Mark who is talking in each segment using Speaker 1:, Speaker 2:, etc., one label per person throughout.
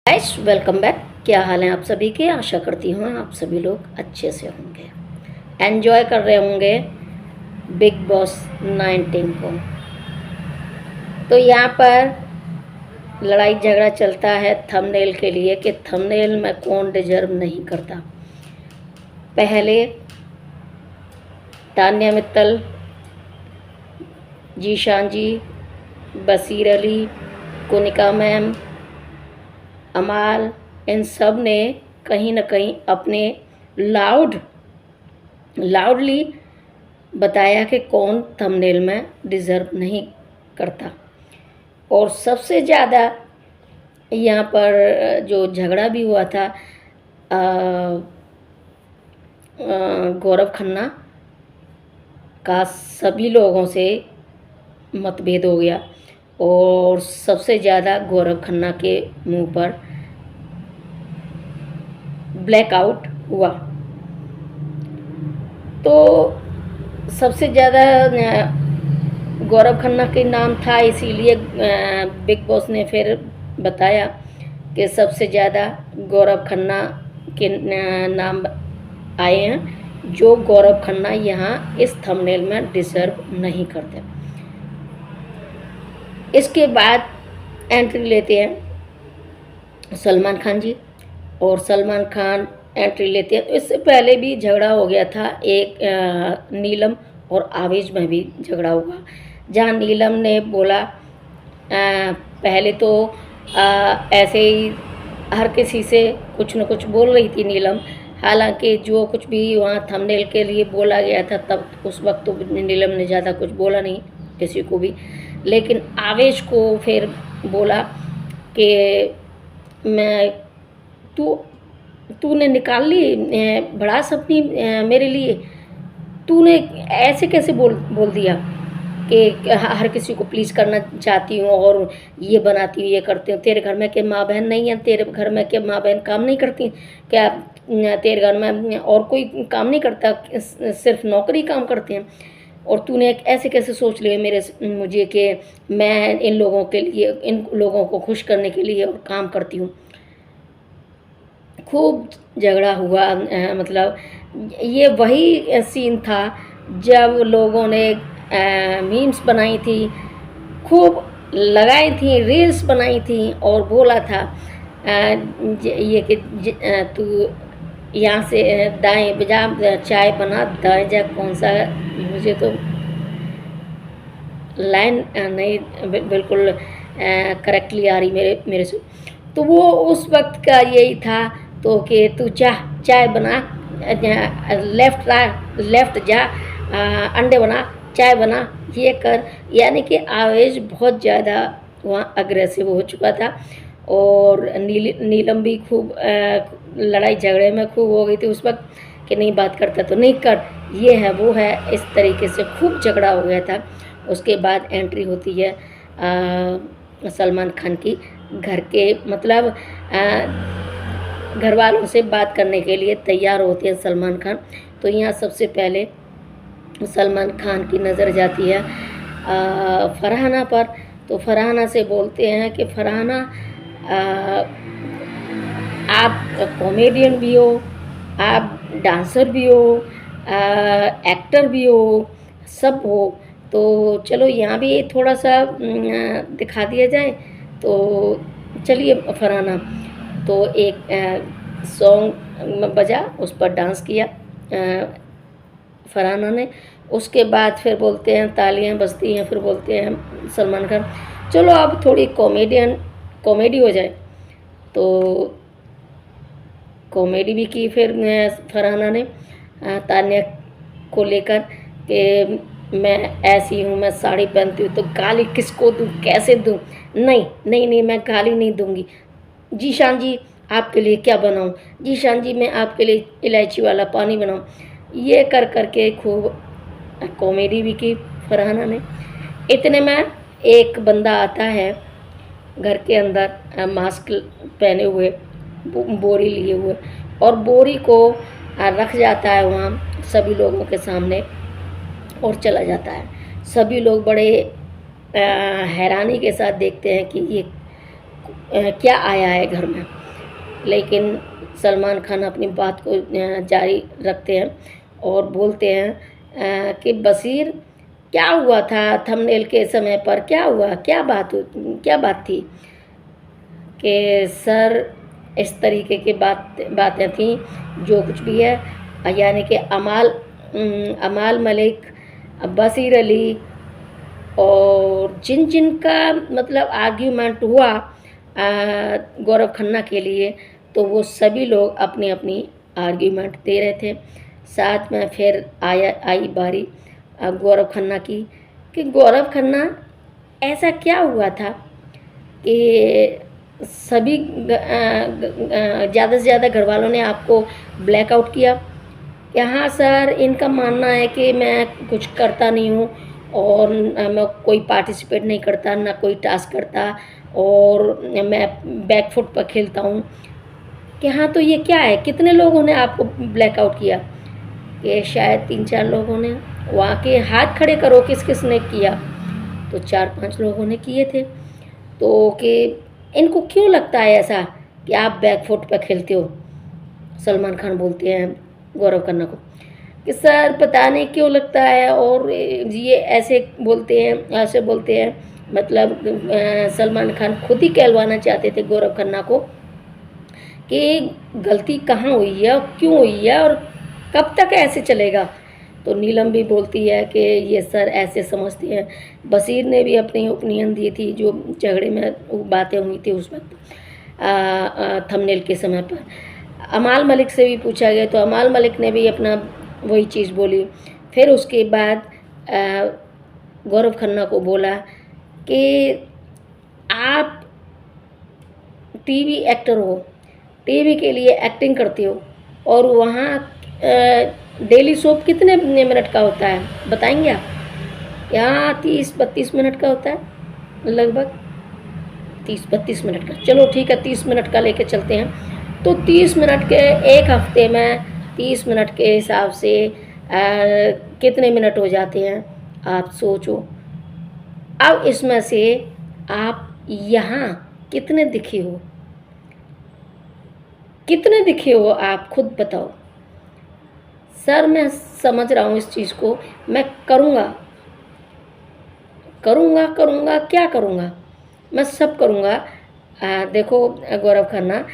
Speaker 1: Guys welcome back. क्या हाल है आप सभी के? आशा करती हूँ आप सभी लोग अच्छे से होंगे, एंजॉय कर रहे होंगे बिग बॉस 19 को। तो यहाँ पर लड़ाई झगड़ा चलता है थंबनेल के लिए कि थंबनेल में कौन डिजर्व नहीं करता। पहले तान्या मित्तल, जीशान जी, बसीर अली, कोनिका मैम, अमाल, इन सब ने कहीं ना कहीं अपने लाउडली बताया कि कौन थंबनेल में डिज़र्व नहीं करता। और सबसे ज़्यादा यहाँ पर जो झगड़ा भी हुआ था गौरव खन्ना का सभी लोगों से मतभेद हो गया और सबसे ज़्यादा गौरव खन्ना के मुंह पर ब्लैकआउट हुआ। तो सबसे ज़्यादा गौरव खन्ना के नाम था, इसीलिए बिग बॉस ने फिर बताया कि सबसे ज़्यादा गौरव खन्ना के नाम आए हैं, जो गौरव खन्ना यहाँ इस थंबनेल में डिजर्व नहीं करते। इसके बाद एंट्री लेते हैं सलमान खान जी, और सलमान खान एंट्री लेते हैं। इससे पहले भी झगड़ा हो गया था, एक नीलम और आवेश में भी झगड़ा हुआ, जहाँ नीलम ने बोला पहले तो ऐसे ही हर किसी से कुछ न कुछ बोल रही थी नीलम। हालांकि जो कुछ भी वहाँ थंबनेल के लिए बोला गया था तब उस वक्त तो नीलम ने ज़्यादा कुछ बोला नहीं किसी को भी, लेकिन आवेश को फिर बोला कि मैं तूने निकाल ली भड़ास अपनी मेरे लिए, तूने ऐसे कैसे बोल दिया कि हर किसी को प्लीज़ करना चाहती हूँ और ये बनाती हूँ, ये करती हूँ। तेरे घर में क्या माँ बहन नहीं है? तेरे घर में क्या माँ बहन काम नहीं करती क्या? तेरे घर में और कोई काम नहीं करता? सिर्फ नौकरी काम करते हैं? और तूने ऐसे कैसे सोच लिया मुझे कि मैं इन लोगों के लिए, इन लोगों को खुश करने के लिए और काम करती हूँ। खूब झगड़ा हुआ। मतलब ये वही सीन था जब लोगों ने मीम्स बनाई थी, खूब लगाई थी, रील्स बनाई थी और बोला था ये कि तू यहाँ से दाएं बजा चाय बना, दाएं जा कौन सा, मुझे तो लाइन नहीं बिल्कुल करेक्टली आ रही मेरे से। तो वो उस वक्त का यही था, तो कि तू चाय बना, लेफ्ट जा, अंडे बना, चाय बना, ये कर। यानी कि आवेश बहुत ज़्यादा वहाँ अग्रेसिव हो चुका था और नीलम भी खूब लड़ाई झगड़े में खूब हो गई थी उस वक्त कि नहीं बात करता तो नहीं कर, ये है वो है, इस तरीके से खूब झगड़ा हो गया था। उसके बाद एंट्री होती है सलमान खान की घर के, मतलब घर वालों से बात करने के लिए तैयार होते हैं सलमान खान। तो यहाँ सबसे पहले सलमान खान की नज़र जाती है फरहाना पर। तो फरहाना से बोलते हैं कि फरहाना आप कॉमेडियन भी हो, आप डांसर भी हो, एक्टर भी हो, सब हो, तो चलो यहाँ भी थोड़ा सा दिखा दिया जाए। तो चलिए फरहाना, तो एक सॉन्ग बजा, उस पर डांस किया फरहाना ने। उसके बाद फिर बोलते हैं तालियां बजती हैं, फिर बोलते हैं सलमान खान चलो अब थोड़ी कॉमेडी हो जाए। तो कॉमेडी भी की फिर फरहाना ने तान्या को लेकर कि मैं ऐसी हूँ, मैं साड़ी पहनती हूँ तो गाली किसको दूँ, कैसे दूँ? नहीं मैं गाली नहीं दूँगी। जीशान जी आपके लिए क्या बनाऊँ? जीशान जी मैं आपके लिए इलायची वाला पानी बनाऊँ? ये कर के खूब कॉमेडी भी की फरहाना ने। इतने में एक बंदा आता है घर के अंदर मास्क पहने हुए, बोरी लिए हुए, और बोरी को रख जाता है वहाँ सभी लोगों के सामने और चला जाता है। सभी लोग बड़े हैरानी के साथ देखते हैं कि ये क्या आया है घर में। लेकिन सलमान खान अपनी बात को जारी रखते हैं और बोलते हैं कि बशीर क्या हुआ था थंबनेल के समय पर, क्या हुआ, क्या बात थी कि सर इस तरीके की बातें थी जो कुछ भी है, यानी कि अमाल मलिक, बशीर अली और जिन जिन का मतलब आर्ग्यूमेंट हुआ गौरव खन्ना के लिए, तो वो सभी लोग अपनी अपनी आर्ग्यूमेंट दे रहे थे। साथ में फिर आई बारी गौरव खन्ना की कि गौरव खन्ना ऐसा क्या हुआ था कि सभी ज़्यादा से ज़्यादा घर वालों ने आपको ब्लैकआउट किया। कि हाँ सर, इनका मानना है कि मैं कुछ करता नहीं हूँ और मैं कोई पार्टिसिपेट नहीं करता, ना कोई टास्क करता और मैं बैकफुट पर खेलता हूँ। कि हाँ, तो ये क्या है, कितने लोगों ने आपको ब्लैकआउट किया? कि शायद 3-4 लोगों ने। वहाँ के हाथ खड़े करो किस किस ने किया? तो 4-5 लोगों ने किए थे। तो कि इनको क्यों लगता है ऐसा कि आप बैकफुट पर खेलते हो? सलमान खान बोलते हैं गौरव खन्ना को कि सर पता नहीं क्यों लगता है, और ये ऐसे बोलते हैं मतलब सलमान खान खुद ही कहलवाना चाहते थे गौरव खन्ना को कि गलती कहाँ हुई है और क्यों हुई है और कब तक ऐसे चलेगा। तो नीलम भी बोलती है कि ये सर ऐसे समझते हैं। बशीर ने भी अपनी ओपिनियन दी थी जो झगड़े में वो बातें हुई थी उस वक्त थंबनेल के समय पर। अमाल मलिक से भी पूछा गया तो अमाल मलिक ने भी अपना वही चीज़ बोली। फिर उसके बाद गौरव खन्ना को बोला कि आप टीवी एक्टर हो, टीवी के लिए एक्टिंग करते हो और वहाँ डेली सोप कितने मिनट का होता है बताएंगे आप? यहाँ 30-32 मिनट का होता है, लगभग 30-32 मिनट का। चलो ठीक है, 30 मिनट का लेके चलते हैं। तो 30 मिनट के एक हफ्ते में 30 मिनट के हिसाब से कितने मिनट हो जाते हैं आप सोचो। अब इसमें से आप यहाँ कितने दिखे हो आप खुद बताओ। सर मैं समझ रहा हूँ इस चीज़ को, मैं करूँगा, क्या करूँगा, मैं सब करूँगा। देखो गौरव खन्ना,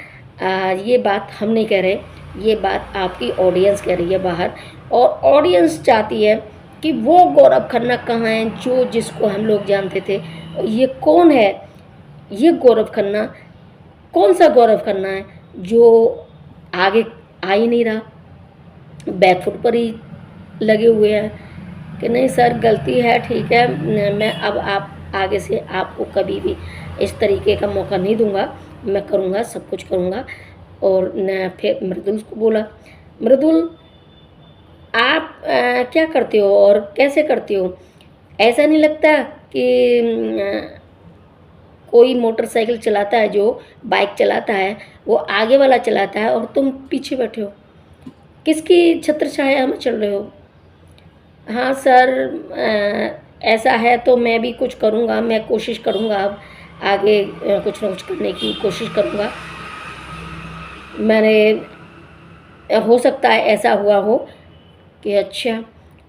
Speaker 1: ये बात हम नहीं कह रहे, ये बात आपकी ऑडियंस कह रही है बाहर, और ऑडियंस चाहती है कि वो गौरव खन्ना कहाँ है जो जिसको हम लोग जानते थे। ये कौन है, ये गौरव खन्ना कौन सा गौरव खन्ना है जो आगे आ ही नहीं रहा, बैकफुट पर ही लगे हुए हैं कि नहीं सर गलती है, ठीक है, मैं अब आप आगे से आपको कभी भी इस तरीके का मौका नहीं दूंगा, मैं करूँगा, सब कुछ करूँगा। और न फिर मृदुल को बोला, मृदुल आप क्या करते हो और कैसे करते हो? ऐसा नहीं लगता कि कोई मोटरसाइकिल चलाता है, जो बाइक चलाता है वो आगे वाला चलाता है और तुम पीछे बैठे हो, किसकी छत्र छाया में चल रहे हो? हाँ सर, ऐसा है तो मैं भी कुछ करूँगा, मैं कोशिश करूँगा, अब आगे कुछ ना कुछ करने की कोशिश करूँगा। मैंने हो सकता है ऐसा हुआ हो कि अच्छा,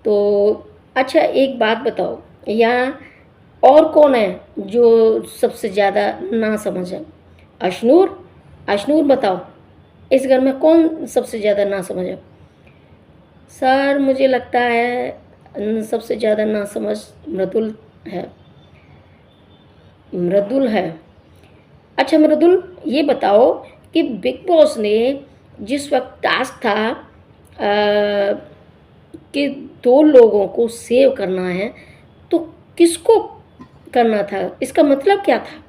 Speaker 1: तो अच्छा एक बात बताओ, यहाँ और कौन है जो सबसे ज़्यादा नासमझ है? अशनूर बताओ, इस घर में कौन सबसे ज़्यादा नासमझ है? सर मुझे लगता है सबसे ज़्यादा नासमझ मृदुल है। अच्छा मृदुल, ये बताओ कि बिग बॉस ने जिस वक्त टास्क था कि 2 लोगों को सेव करना है, तो किसको करना था, इसका मतलब क्या था?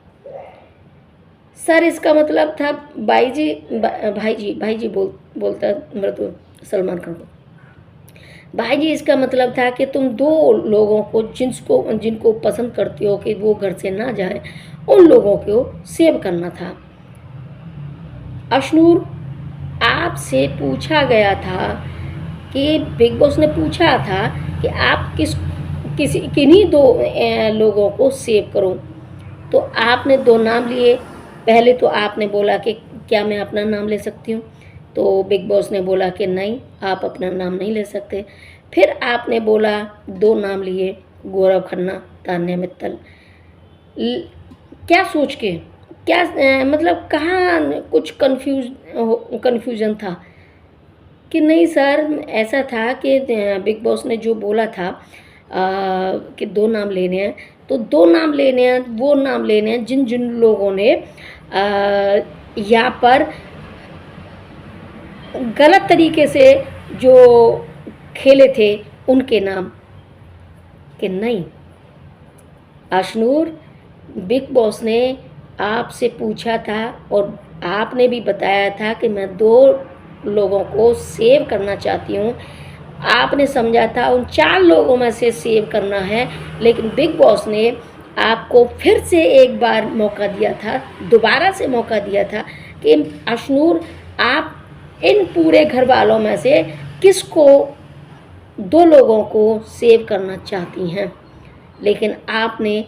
Speaker 1: सर इसका मतलब था भाई जी बोलता मृदुल सलमान खान को, भाई जी इसका मतलब था कि तुम 2 लोगों को जिनको पसंद करते हो कि वो घर से ना जाए, उन लोगों को सेव करना था। अशनूर, आपसे पूछा गया था कि बिग बॉस ने पूछा था कि आप किन्हीं 2 लोगों को सेव करो, तो आपने 2 नाम लिए। पहले तो आपने बोला कि क्या मैं अपना नाम ले सकती हूँ? तो बिग बॉस ने बोला कि नहीं, आप अपना नाम नहीं ले सकते। फिर आपने बोला, 2 नाम लिए, गौरव खन्ना, तान्या मित्तल। ल क्या सोच के? क्या मतलब कहाँ कुछ कन्फ्यूज़न था? कि नहीं सर, ऐसा था कि बिग बॉस ने जो बोला था कि 2 नाम लेने हैं, तो 2 नाम लेने हैं, वो नाम लेने हैं जिन जिन लोगों ने यहाँ पर गलत तरीके से जो खेले थे उनके नाम। कि नहीं, अशनूर, बिग बॉस ने आपसे पूछा था और आपने भी बताया था कि मैं 2 लोगों को सेव करना चाहती हूँ। आपने समझा था उन 4 लोगों में से सेव करना है, लेकिन बिग बॉस ने आपको फिर से एक बार मौका दिया था, दोबारा से मौका दिया था कि अशनूर, आप इन पूरे घर वालों में से किसको, 2 लोगों को सेव करना चाहती हैं। लेकिन आपने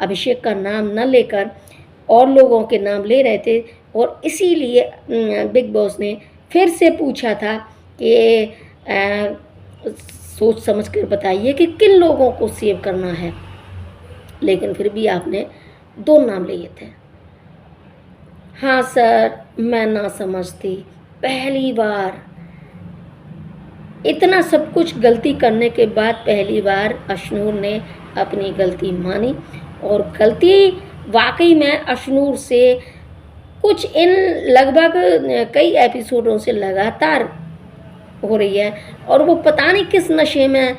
Speaker 1: अभिषेक का नाम न लेकर और लोगों के नाम ले रहे थे, और इसीलिए बिग बॉस ने फिर से पूछा था कि सोच समझ कर बताइए कि किन लोगों को सेव करना है। लेकिन फिर भी आपने 2 नाम लिए थे। हाँ सर, मैं ना समझती, पहली बार इतना सब कुछ गलती करने के बाद पहली बार अशनूर ने अपनी गलती मानी, और गलती वाकई में अशनूर से कुछ इन लगभग कई एपिसोडों से लगातार हो रही है, और वो पता नहीं किस नशे में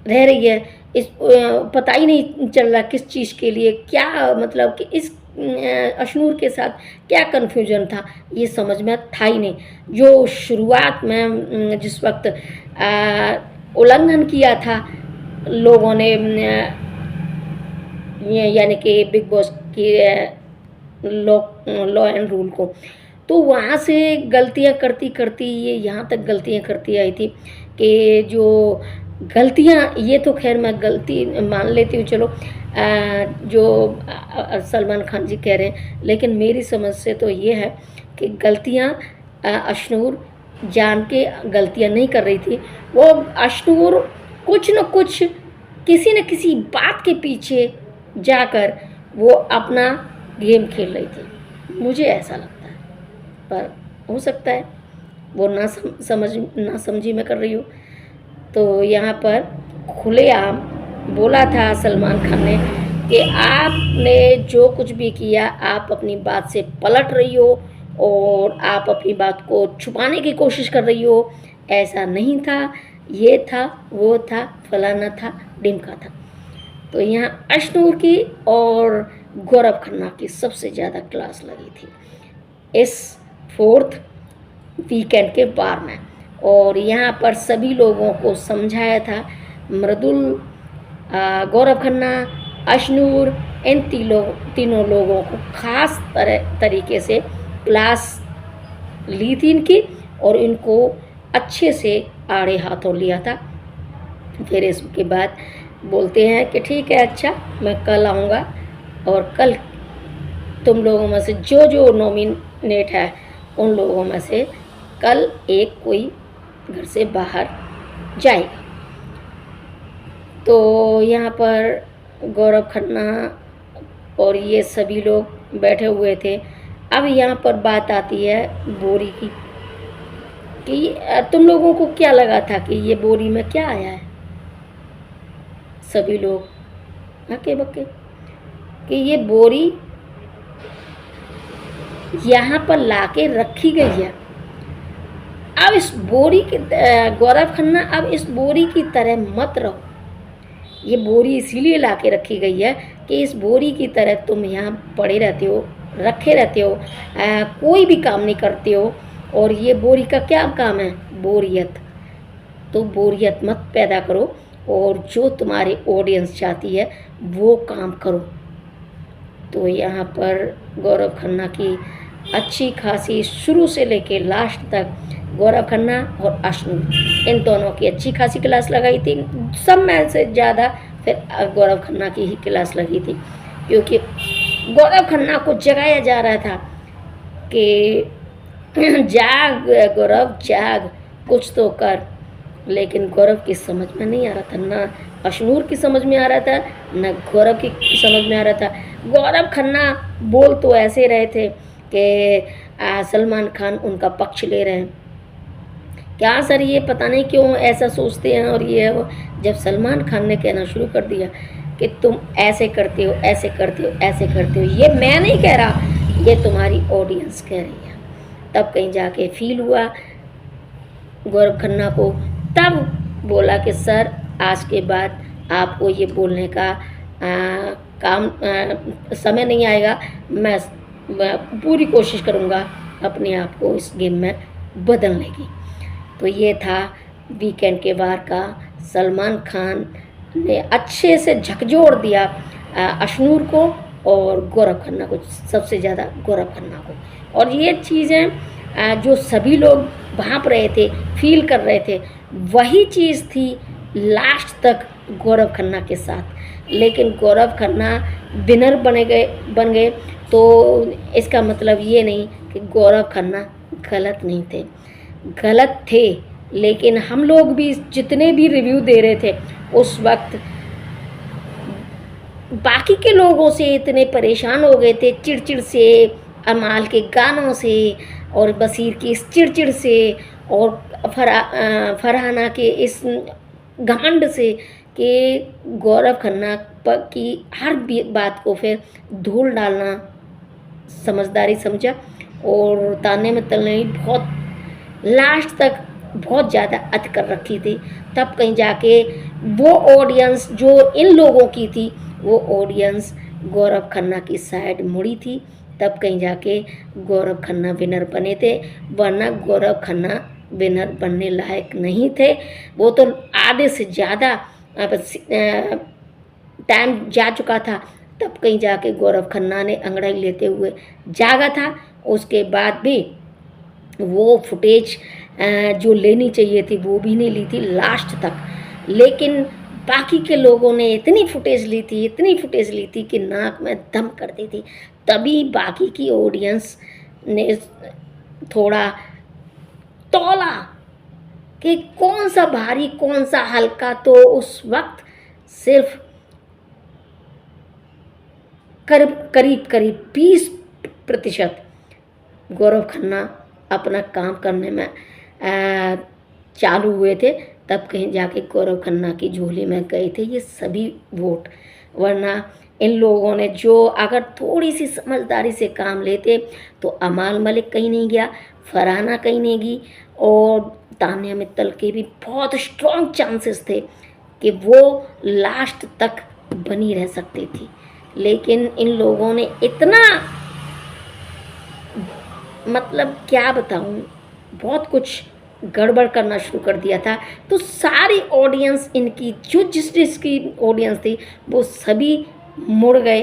Speaker 1: रह रही है। इस पता ही नहीं चल रहा किस चीज़ के लिए, क्या मतलब कि इस अशनूर के साथ क्या कन्फ्यूजन था, ये समझ में था ही नहीं। जो शुरुआत में जिस वक्त उल्लंघन किया था लोगों ने, यानी कि बिग बॉस की लॉ एंड रूल को, तो वहाँ से गलतियाँ करती करती ये यहाँ तक गलतियाँ करती आई थी कि जो गलतियाँ, ये तो खैर मैं गलती मान लेती हूँ, चलो जो सलमान खान जी कह रहे हैं, लेकिन मेरी समझ से तो ये है कि गलतियाँ अशनूर जान के गलतियाँ नहीं कर रही थी। वो अशनूर कुछ न कुछ, किसी न किसी बात के पीछे जाकर वो अपना गेम खेल रही थी, मुझे ऐसा लगता है। पर हो सकता है वो ना समझी में कर रही हो। तो यहाँ पर खुलेआम बोला था सलमान खान ने कि आपने जो कुछ भी किया, आप अपनी बात से पलट रही हो और आप अपनी बात को छुपाने की कोशिश कर रही हो। ऐसा नहीं था, ये था, वो था, फलाना था, ढिमका था। तो यहाँ अशनूर की और गौरव खन्ना की सबसे ज़्यादा क्लास लगी थी इस 4th वीकेंड के बार में, और यहाँ पर सभी लोगों को समझाया था। मृदुल, गौरव खन्ना, अशनूर, इन तीनों लोगों को खास तरीके से क्लास ली थी इनकी, और इनको अच्छे से आड़े हाथों लिया था। फिर इसके बाद बोलते हैं कि ठीक है, अच्छा, मैं कल आऊँगा, और कल तुम लोगों में से जो जो नॉमिनेट है उन लोगों में से कल एक कोई घर से बाहर जाएगा। तो यहाँ पर गौरव खन्ना और ये सभी लोग बैठे हुए थे। अब यहाँ पर बात आती है बोरी की, कि तुम लोगों को क्या लगा था कि ये बोरी में क्या आया है? सभी लोग हक्के बक्के कि ये बोरी यहाँ पर लाके रखी गई है। अब इस बोरी की, गौरव खन्ना, अब इस बोरी की तरह मत रहो। ये बोरी इसीलिए लाके रखी गई है कि इस बोरी की तरह तुम यहाँ पड़े रहते हो, रखे रहते हो, कोई भी काम नहीं करते हो, और ये बोरी का क्या काम है? बोरियत। तो बोरियत मत पैदा करो, और जो तुम्हारी ऑडियंस चाहती है वो काम करो। तो यहाँ पर गौरव खन्ना की अच्छी खासी शुरू से लेके लास्ट तक गौरव खन्ना और अशनूर, इन दोनों की अच्छी खासी क्लास लगाई थी। सब में से ज़्यादा फिर गौरव खन्ना की ही क्लास लगी थी, क्योंकि गौरव खन्ना को जगाया जा रहा था कि जाग गौरव जाग, कुछ तो कर। लेकिन गौरव की समझ में नहीं आ रहा था, ना अशनूर की समझ में आ रहा था, न गौरव की समझ में आ रहा था। गौरव खन्ना बोल तो ऐसे रहे थे कि सलमान खान उनका पक्ष ले रहे हैं। क्या सर, ये पता नहीं क्यों ऐसा सोचते हैं और ये वो। जब सलमान खान ने कहना शुरू कर दिया कि तुम ऐसे करते हो, ऐसे करते हो, ऐसे करते हो, ये मैं नहीं कह रहा, ये तुम्हारी ऑडियंस कह रही है, तब कहीं जाके फील हुआ गौरव खन्ना को। तब बोला कि सर आज के बाद आपको ये बोलने का समय नहीं आएगा। मैं पूरी कोशिश करूँगा अपने आप को इस गेम में बदलने की। तो ये था वीकेंड के वार का। सलमान खान ने अच्छे से झकझोर दिया अशनूर को और गौरव खन्ना को, सबसे ज़्यादा गौरव खन्ना को। और ये चीज़ें जो सभी लोग भांप रहे थे, फील कर रहे थे, वही चीज़ थी लास्ट तक गौरव खन्ना के साथ। लेकिन गौरव खन्ना विनर बन गए तो इसका मतलब ये नहीं कि गौरव खन्ना गलत नहीं थे, गलत थे। लेकिन हम लोग भी जितने भी रिव्यू दे रहे थे उस वक्त बाकी के लोगों से इतने परेशान हो गए थे, चिड़चिड़ से, अमाल के गानों से और बसीर की इस चिड़चिड़ से और फरहाना के इस घमंड से कि गौरव खन्ना की हर बात को फिर धूल डालना समझदारी समझा। और ताने में तलने बहुत लास्ट तक बहुत ज़्यादा अति कर रखी थी। तब कहीं जाके वो ऑडियंस जो इन लोगों की थी, वो ऑडियंस गौरव खन्ना की साइड मुड़ी थी। तब कहीं जाके गौरव खन्ना विनर बने थे, वरना गौरव खन्ना विनर बनने लायक नहीं थे। वो तो आधे से ज़्यादा टाइम जा चुका था। तब कहीं जाके गौरव खन्ना ने अंगड़ाई लेते हुए जागा था। उसके बाद भी वो फुटेज जो लेनी चाहिए थी वो भी नहीं ली थी लास्ट तक। लेकिन बाकी के लोगों ने इतनी फुटेज ली थी कि नाक में दम कर दी थी। तभी बाकी की ऑडियंस ने थोड़ा तौला कि कौन सा भारी कौन सा हल्का। तो उस वक्त सिर्फ करीब 20% गौरव खन्ना अपना काम करने में चालू हुए थे। तब कहीं जाके गौरव खन्ना की झोली में गए थे ये सभी वोट। वरना इन लोगों ने जो अगर थोड़ी सी समझदारी से काम लेते तो अमाल मलिक कहीं नहीं गया, फरहाना कहीं नहीं गई और तान्या मित्तल के भी बहुत स्ट्रॉन्ग चांसेस थे कि वो लास्ट तक बनी रह सकती थी। लेकिन इन लोगों ने इतना, मतलब क्या बताऊं, बहुत कुछ गड़बड़ करना शुरू कर दिया था। तो सारी ऑडियंस इनकी जो जिसकी ऑडियंस थी वो सभी मुड़ गए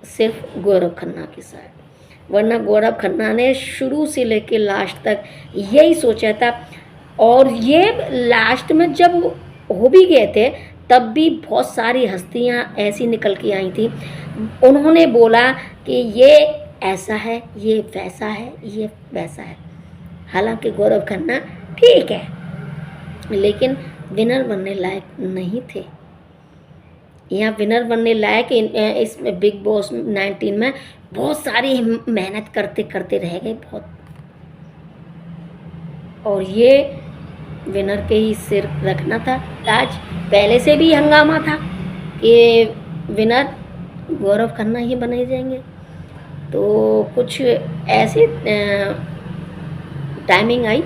Speaker 1: सिर्फ गौरव खन्ना की साइड। वरना गौरव खन्ना ने शुरू से लेकर लास्ट तक यही सोचा था। और ये लास्ट में जब हो भी गए थे तब भी बहुत सारी हस्तियां ऐसी निकल के आई थी। उन्होंने बोला कि ये ऐसा है, ये वैसा है, ये वैसा है। हालांकि गौरव खन्ना ठीक है लेकिन विनर बनने लायक नहीं थे। यहाँ विनर बनने लायक इसमें बिग बॉस 19 में बहुत सारी मेहनत करते करते रह गए बहुत। और ये विनर के ही सिर रखना था ताज। पहले से भी हंगामा था कि विनर गौरव खन्ना ही बने जाएंगे। तो कुछ ऐसी टाइमिंग आई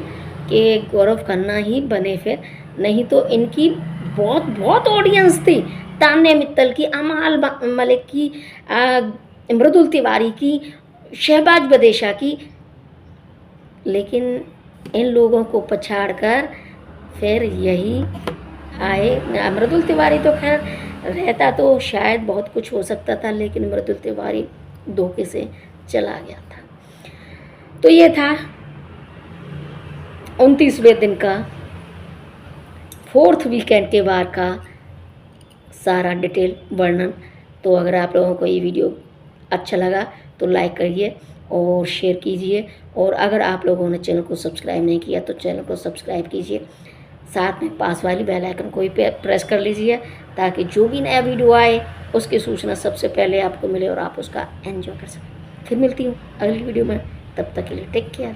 Speaker 1: कि गौरव खन्ना ही बने फिर। नहीं तो इनकी बहुत बहुत ऑडियंस थी। तान्या मित्तल की, अमाल मलिक की, मृदुल तिवारी की, शहबाज बदेशा की। लेकिन इन लोगों को पछाड़ कर फिर यही आए। मृदुल तिवारी तो खैर रहता तो शायद बहुत कुछ हो सकता था, लेकिन मृदुल तिवारी धोखे से चला गया था। तो ये था 29वें दिन का 4th वीकेंड के वार का सारा डिटेल वर्णन। तो अगर आप लोगों को ये वीडियो अच्छा लगा तो लाइक करिए और शेयर कीजिए, और अगर आप लोगों ने चैनल को सब्सक्राइब नहीं किया तो चैनल को सब्सक्राइब कीजिए, साथ में पास वाली बेल आइकन को भी प्रेस कर लीजिए ताकि जो भी नया वीडियो आए उसकी सूचना सबसे पहले आपको मिले और आप उसका एंजॉय कर सकें। फिर मिलती हूँ अगली वीडियो में, तब तक के लिए टेक केयर।